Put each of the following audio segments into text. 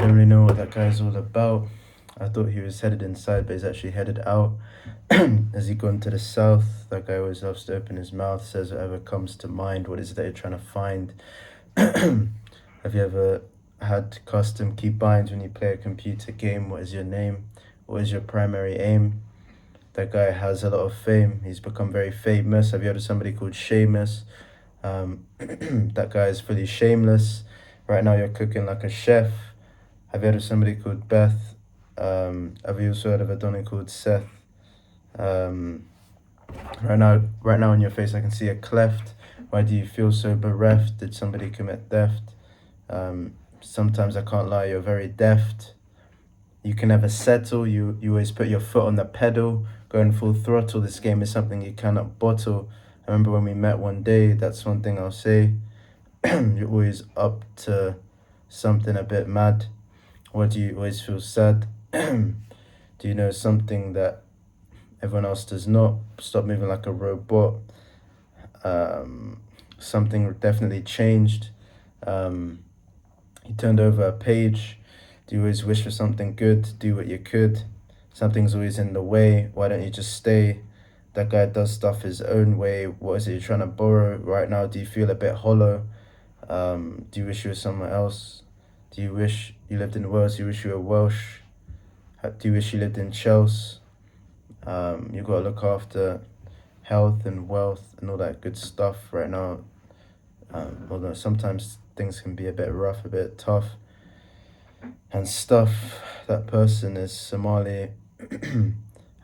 Don't really know what that guy's all about. I thought he was headed inside, but he's actually headed out. Has he gone to the south? That guy always loves to open his mouth, says whatever comes to mind. What is it that you're trying to find? Have you ever had custom keybinds when you play a computer game? What is your name? What is your primary aim? That guy has a lot of fame. He's become very famous. Have you heard of somebody called Seamus? That guy is fully shameless. Right now, you're cooking like a chef. Have you heard of somebody called Beth? Have you also heard of a Donny called Seth? Um, right now on your face, I can see a cleft. Why do you feel so bereft? Did somebody commit theft? Sometimes I can't lie, you're very deft. You can never settle. You always put your foot on the pedal, going full throttle. This game is something you cannot bottle. I remember when we met one day. That's one thing I'll say. You're always up to something a bit mad. Why do you always feel sad? Do you know something that everyone else does not? Stop moving like a robot. Something definitely changed. You turned over a page. Do you always wish for something good? Do what you could. Something's always in the way. Why don't you just stay? That guy does stuff his own way. What is it you're trying to borrow right now? Do you feel a bit hollow? Do you wish you were somewhere else? Do you wish you lived in Wales? Do you wish you were Welsh? Do you wish you lived in Chelsea? You got to look after health and wealth and all that good stuff right now. Although sometimes things can be a bit rough, a bit tough and stuff. That person is Somali. Have you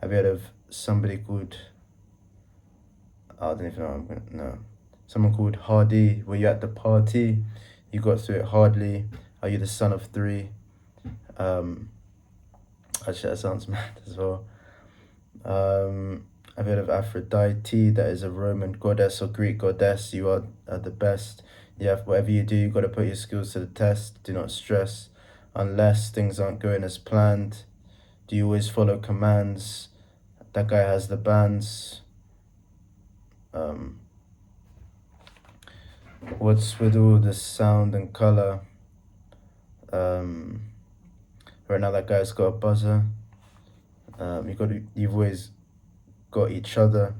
heard of somebody called, I don't even know, no. Someone called Hardy. Were you at the party? You got through it hardly. Are you the son of three? Actually, that sounds mad as well. I've heard of Aphrodite. That is a Roman goddess or Greek goddess. You are the best. Yeah, whatever you do, you got to put your skills to the test. Do not stress unless things aren't going as planned. Do you always follow commands? That guy has the bands. What's with all the sound and color? Right now that guy's got a buzzer. You've always got each other.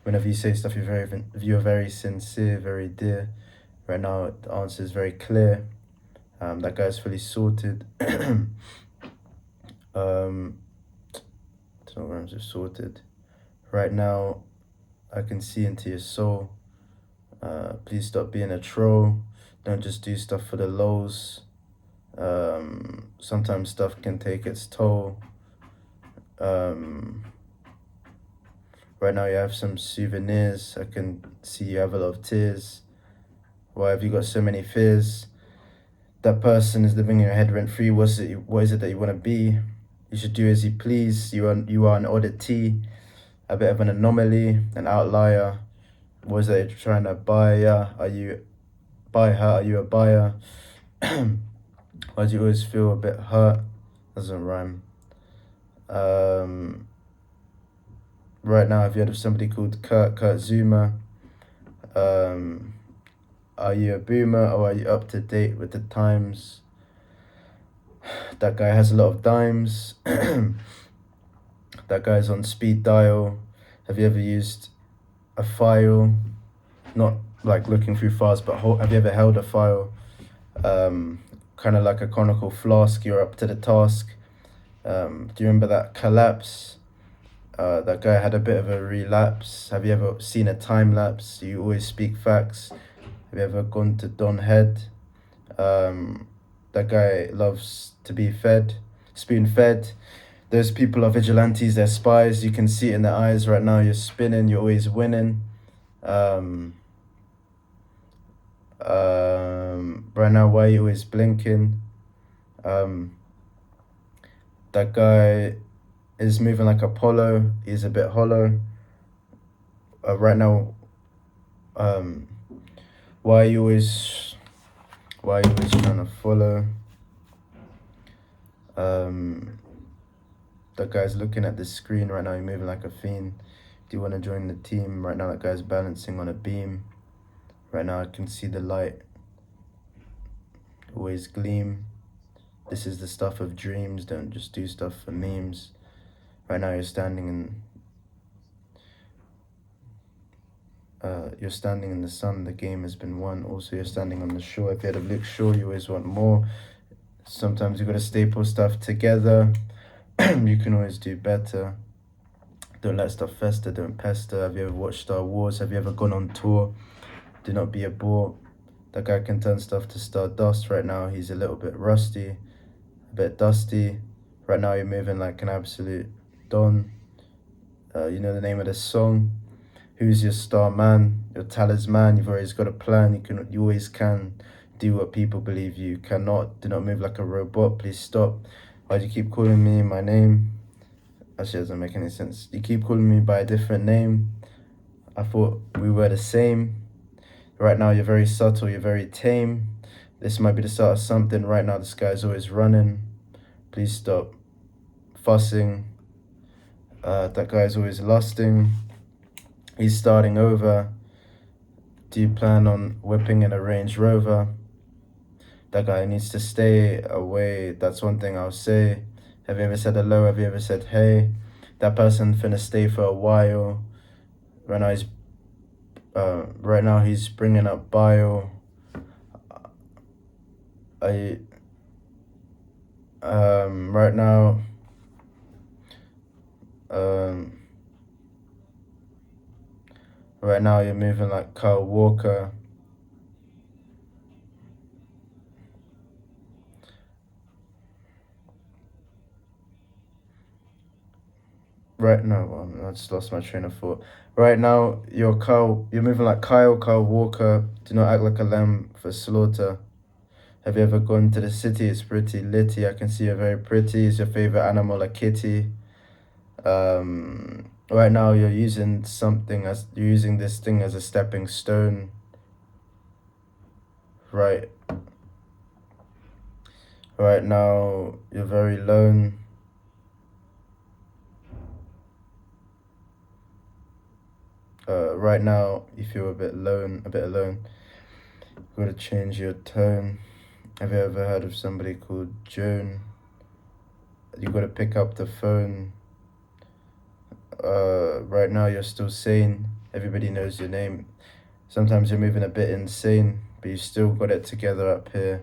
Whenever you say stuff, you're very sincere, very dear. Right now the answer is very clear. That guy's fully sorted. Don't know where I'm just sorted. Right now, I can see into your soul. Please stop being a troll. Don't just do stuff for the lols. Sometimes stuff can take its toll. Right now you have some souvenirs. I can see you have a lot of tears. Why have you got so many fears? That person is living in your head rent free. What is it that you want to be? You should do as you please. You are an oddity, a bit of an anomaly, an outlier. What is it you're trying to buy? Yeah, are you buy her? Are you a buyer? Why do you always feel a bit hurt? Doesn't rhyme. Right now, have you heard of somebody called Kurt Zuma? Are you a boomer or are you up to date with the times? That guy has a lot of dimes. That guy's on speed dial. Have you ever used a file? Not like looking through files, but have you ever held a file? Kind of like a conical flask, you're up to the task. Do you remember that collapse? That guy had a bit of a relapse. Have you ever seen a time lapse? You always speak facts. Have you ever gone to Don Head? That guy loves to be fed, spoon fed. Those people are vigilantes, they're spies. You can see it in their eyes right now. You're spinning, you're always winning. Right now, why are you always blinking? That guy is moving like Apollo. He's a bit hollow. Right now, why are you always trying to follow? That guy's looking at the screen right now. You're moving like a fiend. Do you want to join the team? Right now, that guy's balancing on a beam. Right now, I can see the light always gleam. This is the stuff of dreams. Don't just do stuff for memes. Right now you're standing in the sun. The game has been won. Also, you're standing on the shore. If you had a Luke Shaw, you always want more. Sometimes you gotta staple stuff together. You can always do better. Don't let stuff fester. Don't pester. Have you ever watched Star Wars? Have you ever gone on tour? Do not be a bore. That guy can turn stuff to stardust. Right now he's a little bit rusty, a bit dusty. Right now you're moving like an absolute don. You know the name of the song. Who's your star man? Your talisman. You've always got a plan. You always can do what people believe you cannot. Do not move like a robot. Please stop. Why do you keep calling me my name? Actually, it doesn't make any sense. You keep calling me by a different name. I thought we were the same. Right now you're very subtle. You're very tame. This might be the start of something. Right now this guy's always running. Please stop fussing. That guy's always lusting. He's starting over. Do you plan on whipping in a Range Rover? That guy needs to stay away. That's one thing I'll say. Have you ever said hello? Have you ever said hey? That person finna stay for a while. Right now he's bringing up bio. Right now right now you're moving like Kyle Walker. Right now, I just lost my train of thought. Right now, you're moving like Kyle Walker. Do not act like a lamb for slaughter. Have you ever gone to the city? It's pretty litty. I can see you're very pretty. Is your favorite animal a kitty? Right now, you're using this thing as a stepping stone. Right now, you're very lone. Right now, you feel a bit alone, you gotta change your tone. Have you ever heard of somebody called Joan? You gotta pick up the phone. Right now, you're still sane. Everybody knows your name. Sometimes you're moving a bit insane, but you still got it together up here.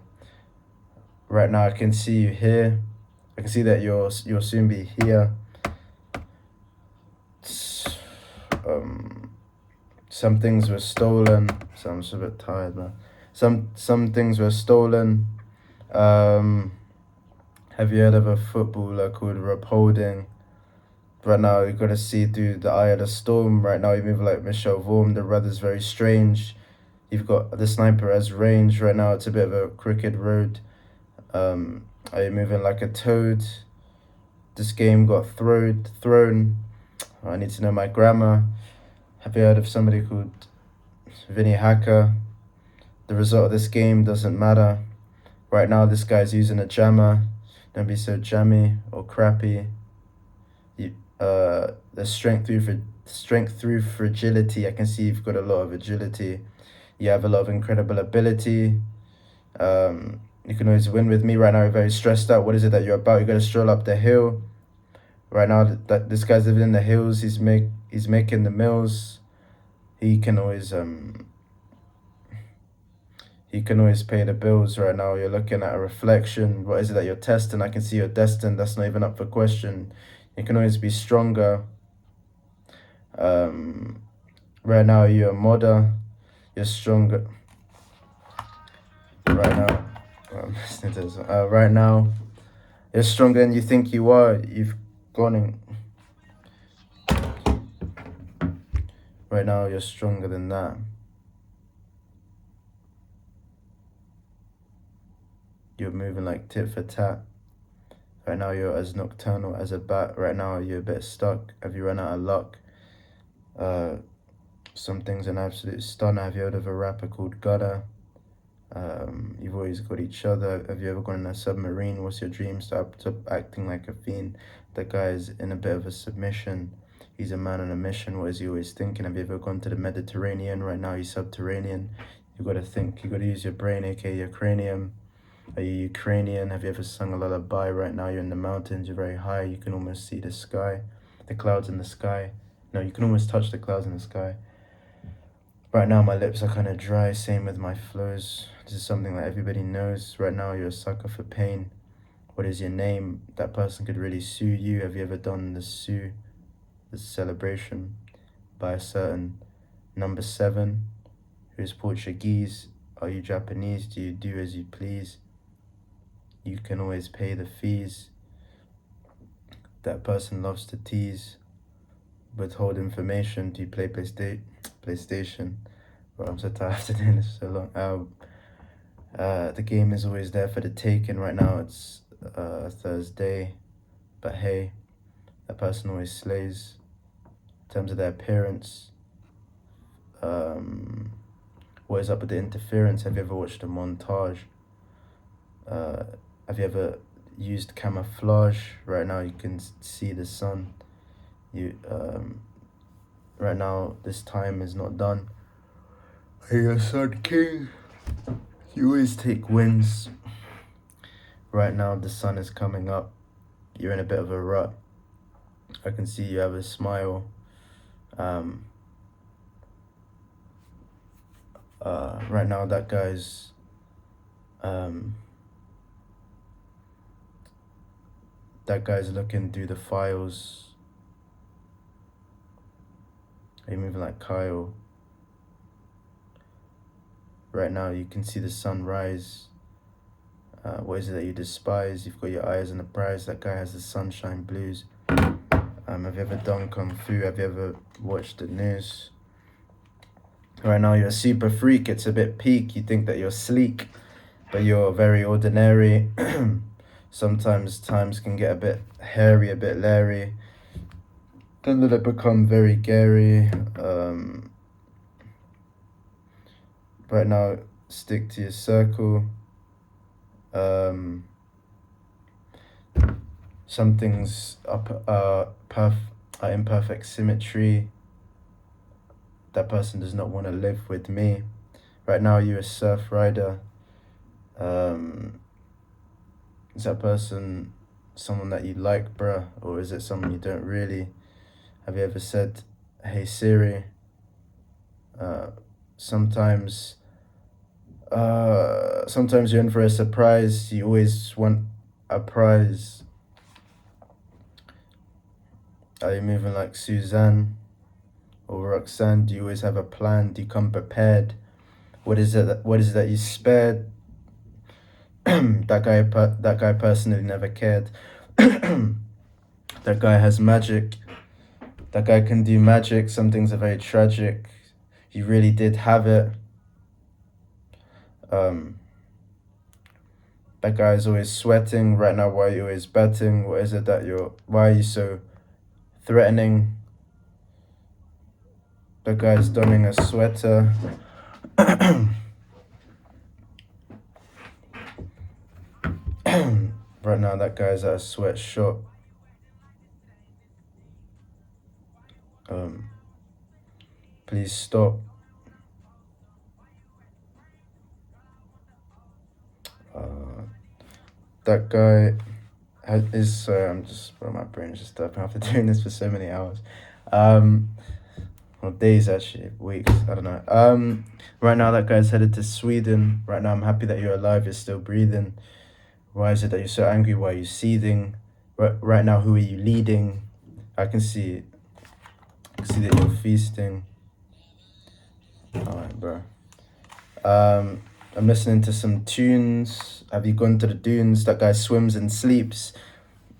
Right now, I can see you here. I can see that you'll soon be here. Some things were stolen. So I'm just a bit tired, man. Some things were stolen. Have you heard of a footballer called Rob Holding? Right now, you gotta see through the eye of the storm. Right now, you move like Michelle Vorm. The weather's very strange. You've got the sniper as range. Right now, it's a bit of a crooked road. Are you moving like a toad? This game got thrown. I need to know my grammar. Have you heard of somebody called Vinny Hacker? The result of this game doesn't matter. Right now, this guy's using a jammer. Don't be so jammy or crappy. The strength through fragility. I can see you've got a lot of agility. You have a lot of incredible ability. You can always win with me. Right now, you're very stressed out. What is it that you're about? You got to stroll up the hill. Right now, that this guy's living in the hills. He's making the mills. He can always pay the bills. Right now, you're looking at a reflection. What is it that you're testing? I can see you're destined. That's not even up for question. You can always be stronger. Right now, you're a modder. You're stronger. Right now, right now, you're stronger than you think you are. You've gone in. Right now, you're stronger than that. You're moving like tit for tat. Right now, you're as nocturnal as a bat. Right now, you're a bit stuck. Have you run out of luck? Something's an absolute stunner. Have you heard of a rapper called Gunna? You've always got each other. Have you ever gone in a submarine? What's your dream? Stop acting like a fiend. That guy's in a bit of a submission. He's a man on a mission. What is he always thinking? Have you ever gone to the Mediterranean? Right now he's subterranean. You gotta think. You gotta use your brain, aka your cranium. Are you Ukrainian? Have you ever sung a lullaby? Right now you're in the mountains, you're very high, you can almost see the sky, the clouds in the sky. No, you can almost touch the clouds in the sky. Right now my lips are kind of dry, same with my flows. This is something that everybody knows. Right now you're a sucker for pain. What is your name? That person could really sue you. Have you ever done the sue, the celebration by a certain number 7 who is Portuguese? Are you Japanese? Do you do as you please? You can always pay the fees. That person loves to tease, withhold information. Do you play PlayStation? Well, I'm so tired after doing this for so long. The game is always there for the taking. Right now it's Thursday, but hey, that person always slays in terms of their appearance. What is up with the interference? Have you ever watched a montage? Have you ever used camouflage? Right now you can see the sun. Right now this time is not done. Hey, your Sun King. You always take wins. Right now the sun is coming up. You're in a bit of a rut. I can see you have a smile. Right now that guy's looking through the files. Are you moving like Kyle? Right now you can see the sun rise. What is it that you despise? You've got your eyes on the prize. That guy has the sunshine blues. Have you ever done Kung Fu? Have you ever watched the news? Right now you're a super freak. It's a bit peak. You think that you're sleek, but you're very ordinary. Sometimes times can get a bit hairy, a bit leery. Then let it become very Gary. Right now, stick to your circle. Some things are imperfect symmetry. That person does not want to live with me. Right now, you're a surf rider. Is that person someone that you like, bruh? Or is it someone you don't really? Have you ever said, hey Siri? Sometimes you're in for a surprise. You always want a prize. Are you moving like Suzanne or Roxanne? Do you always have a plan? Do you come prepared? What is it that you spared? That guy personally never cared. That guy has magic. That guy can do magic. Some things are very tragic. You really did have it. That guy is always sweating. Right now, why are you always betting? What is it that why are you so threatening? That guy is donning a sweater. Right now, that guy's at a sweatshop. Please stop. That guy is, I'm just, bro, my brain's just stopping after doing this for so many hours. Well, days actually, weeks, I don't know. Right now that guy's headed to Sweden. Right now I'm happy that you're alive, you're still breathing. Why is it that you're so angry? Why are you seething? Right now, who are you leading? I can see that you're feasting. Alright, bro. I'm listening to some tunes. Have you gone to the dunes? That guy swims and sleeps.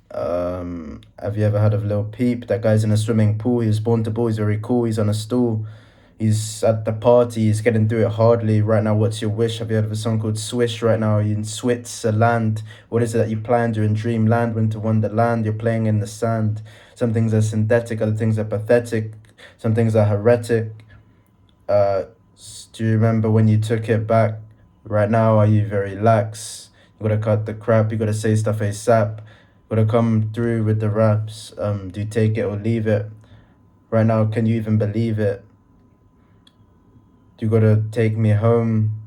Have you ever heard of Lil Peep? That guy's in a swimming pool. He was born to ball. He's very cool. He's on a stool. He's at the party. He's getting through it hardly. Right now, what's your wish? Have you heard of a song called Swish? Right now, you're in Switzerland. What is it that you planned? You're in dreamland, winter wonderland. You're playing in the sand. Some things are synthetic. Other things are pathetic. Some things are heretic. Do you remember when you took it back? Right now, are you very lax? You gotta cut the crap. You gotta say stuff ASAP. Gotta come through with the raps. Do you take it or leave it? Right now, can you even believe it? You gotta take me home.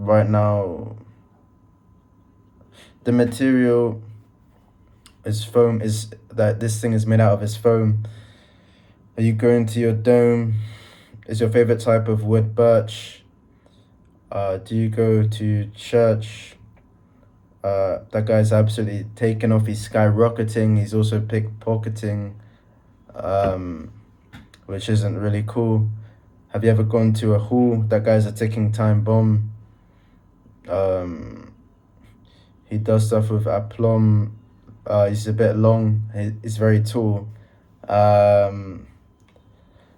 right now the material is foam, is that this thing is made out of is foam. Are you going to your dome? Is your favorite type of wood birch? Do you go to church? That guy's absolutely taken off. He's skyrocketing. He's also pickpocketing, which isn't really cool. Have you ever gone to a hall? That guy's a ticking time bomb. He does stuff with aplomb. He's a bit long. He's very tall.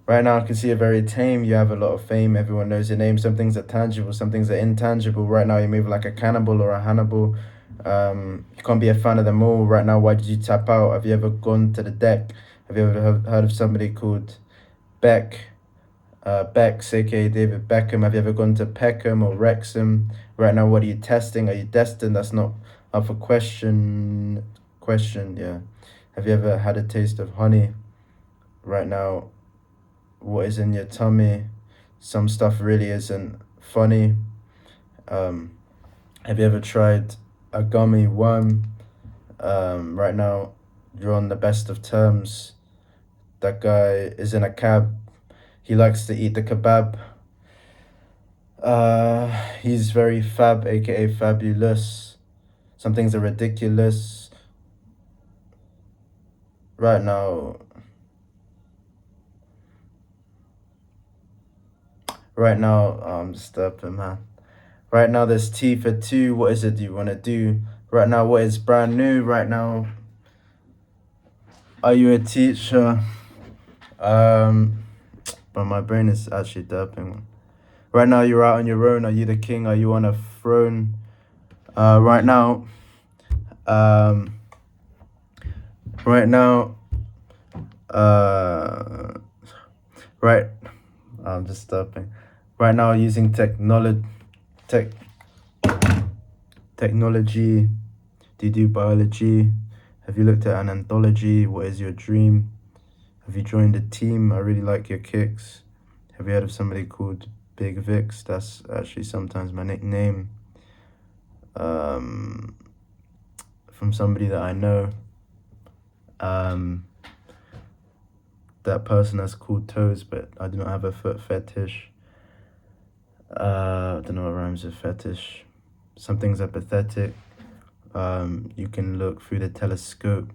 Right now, I can see you're very tame. You have a lot of fame. Everyone knows your name. Some things are tangible, some things are intangible. Right now, you move like a cannibal or a Hannibal. You can't be a fan of them all. Right now, why did you tap out? Have you ever gone to the deck? Have you ever heard of somebody called Beck? Bex, aka David Beckham. Have you ever gone to Peckham or Wrexham? Right now, what are you testing? Are you destined? That's not up for question. Yeah. Have you ever had a taste of honey? Right now, what is in your tummy? Some stuff really isn't funny. Have you ever tried a gummy worm? Right now, you're on the best of terms. That guy is in a cab. He likes to eat the kebab. He's very fab, aka fabulous. Some things are ridiculous. Right now, I'm disturbing, man. Right now, there's T for two. What is it you want to do? Right now, what is brand new? Right now, are you a teacher? But my brain is actually derping. Right now, you're out on your own. Are you the king? Are you on a throne? Right now, right. I'm just stopping. Right now, using technology. Do you do biology? Have you looked at an anthology? What is your dream? Have you joined a team? I really like your kicks. Have you heard of somebody called Big Vix? That's actually sometimes my nickname. From somebody that I know. That person has cool toes, but I do not have a foot fetish. I don't know what rhymes with fetish. Some things are pathetic. You can look through the telescope.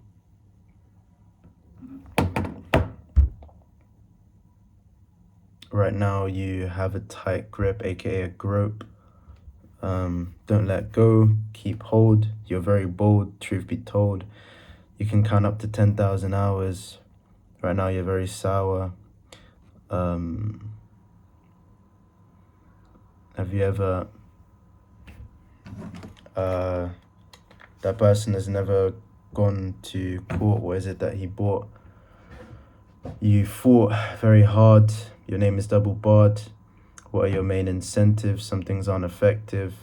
Right now, you have a tight grip, aka a grope. Don't let go. Keep hold. You're very bold, truth be told. You can count up to 10,000 hours. Right now, you're very sour. Have you ever... that person has never gone to court. What is it that he bought? You fought very hard. Your name is double barred. What are your main incentives? Some things aren't effective.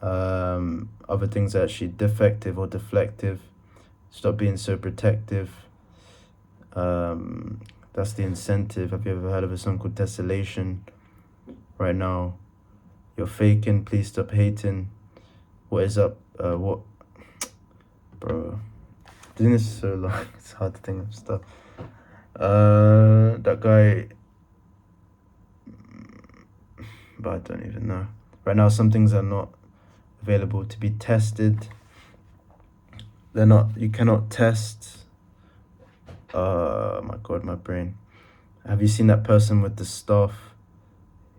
Other things are actually defective or deflective. Stop being so protective. That's the incentive. Have you ever heard of a song called Tessellation? Right now, you're faking. Please stop hating. What is up? What? Bro, doing this so long, it's hard to think of stuff. That guy, but I don't even know. Right now, some things are not available to be tested. You cannot test. My God, my brain. Have you seen that person with the staff?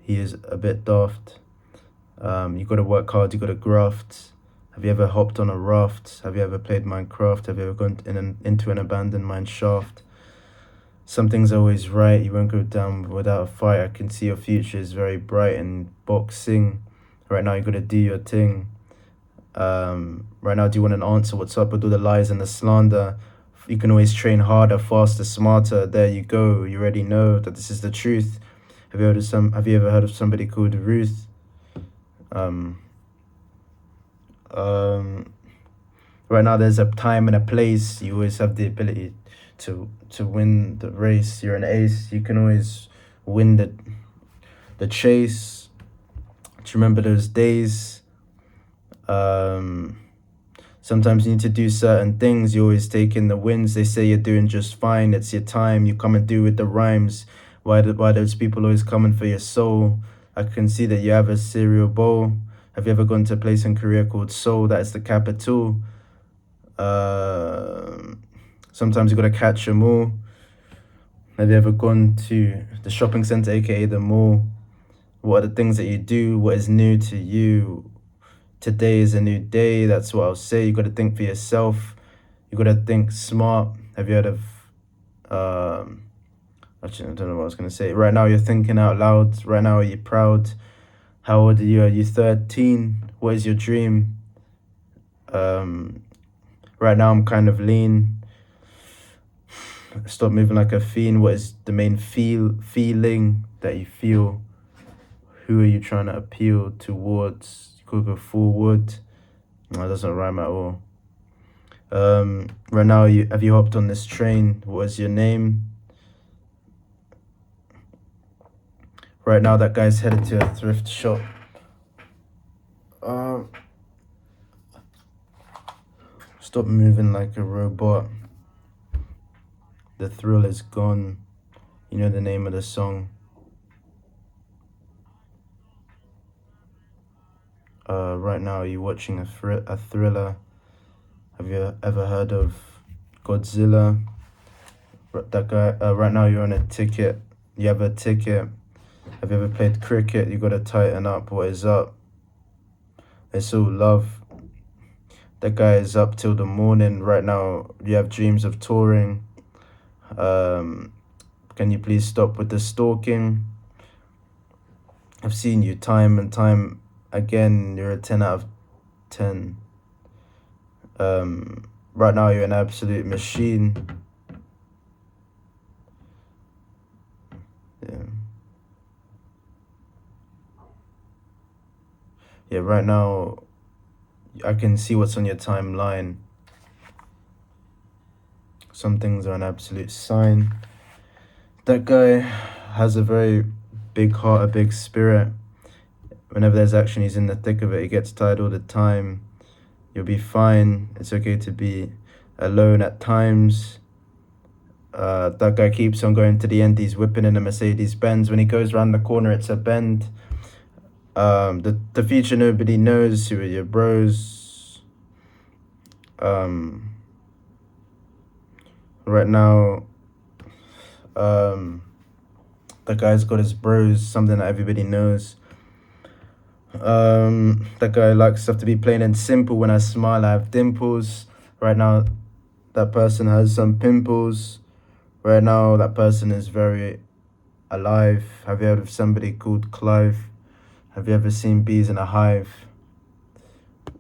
He is a bit daft. You gotta work hard, you gotta graft. Have you ever hopped on a raft? Have you ever played Minecraft? Have you ever gone into an abandoned mine shaft? Something's always right. You won't go down without a fight. I can see your future is very bright in boxing. Right now, you gotta do your thing. Right now, do you want an answer? What's up with all the lies and the slander? You can always train harder, faster, smarter. There you go. You already know that this is the truth. Have you ever heard of somebody called Ruth? Right now, there's a time and a place. You always have the ability to win the race. You're an ace. You can always win the chase. Do you remember those days? Sometimes you need to do certain things. You always take in the wins. They say you're doing just fine. It's your time. You come and do with the rhymes. Why those people always coming for your soul? I can see that you have a cereal bowl. Have you ever gone to a place in Korea called Seoul? That's the capital. Sometimes you gotta catch them all. Have you ever gone to the shopping center, aka the mall? What are the things that you do? What is new to you? Today is a new day. That's what I'll say. You gotta think for yourself. You gotta think smart. Have you heard of actually I don't know what I was gonna say. Right now you're thinking out loud. Right now are you proud? How old are you? Are you 13? What is your dream? Right now I'm kind of lean. Stop moving like a fiend. What is the main feeling that you feel? Who are you trying to appeal towards? You could go forward. No, it doesn't rhyme at all. Right now, have you hopped on this train? What is your name? Right now, that guy's headed to a thrift shop. Stop moving like a robot. The thrill is gone. You know the name of the song. Right now, are you watching a thriller? Have you ever heard of Godzilla? That guy. Right now, you're on a ticket. You have a ticket. Have you ever played cricket? You gotta tighten up. What is up? It's all love. That guy is up till the morning. Right now, you have dreams of touring. Can you please stop with the stalking? I've seen you time and time again. You're a 10 out of 10. Right now, you're an absolute machine. Yeah, right now, I can see what's on your timeline. Some things are an absolute sign. That guy has a very big heart, a big spirit. Whenever there's action, he's in the thick of it. He gets tired all the time. You'll be fine. It's okay to be alone at times. That guy keeps on going to the end. He's whipping in a Mercedes Benz. When he goes around the corner, it's a bend. The future nobody knows. Who are your bros? Right now, that guy's got his bros, something that everybody knows. That guy likes stuff to be plain and simple. When I smile, I have dimples. Right now, that person has some pimples. Right now, that person is very alive. Have you heard of somebody called Clive? Have you ever seen bees in a hive?